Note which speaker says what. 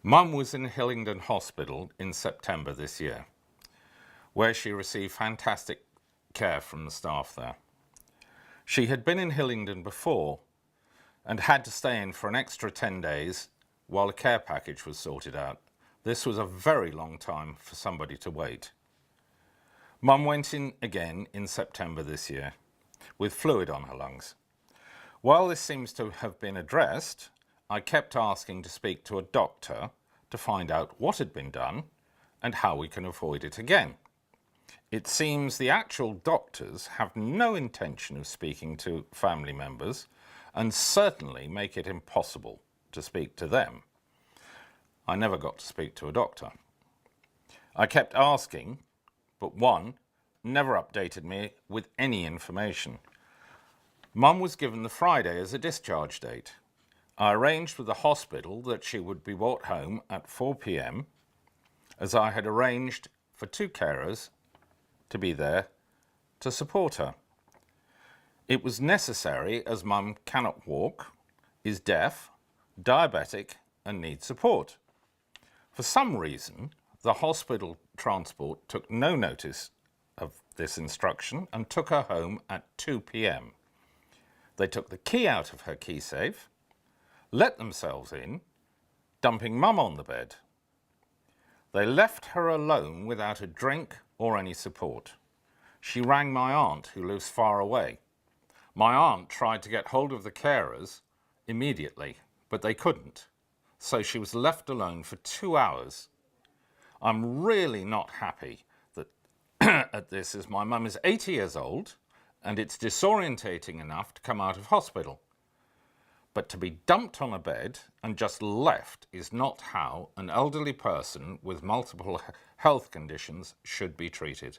Speaker 1: Mum was in Hillingdon Hospital in September this year, where she received fantastic care from the staff there. She had been in Hillingdon before and had to stay in for an extra 10 days while a care package was sorted out. This was a very long time for somebody to wait. Mum went in again in September this year with fluid on her lungs. While this seems to have been addressed, I kept asking to speak to a doctor to find out what had been done and how we can avoid it again. It seems the actual doctors have no intention of speaking to family members and certainly make it impossible to speak to them. I never got to speak to a doctor. I kept asking, but one never updated me with any information. Mum was given the Friday as a discharge date. I arranged with the hospital that she would be brought home at 4 p.m. as I had arranged for 2 carers to be there to support her. It was necessary as Mum cannot walk, is deaf, diabetic and needs support. For some reason, the hospital transport took no notice of this instruction and took her home at 2 p.m. They took the key out of her key safe, let themselves in, dumping Mum on the bed. They left her alone without a drink or any support. She rang my aunt, who lives far away. My aunt tried to get hold of the carers immediately, but they couldn't. So she was left alone for 2 hours. I'm really not happy that at this, as my mum is 80 years old and it's disorientating enough to come out of hospital. But to be dumped on a bed and just left is not how an elderly person with multiple health conditions should be treated.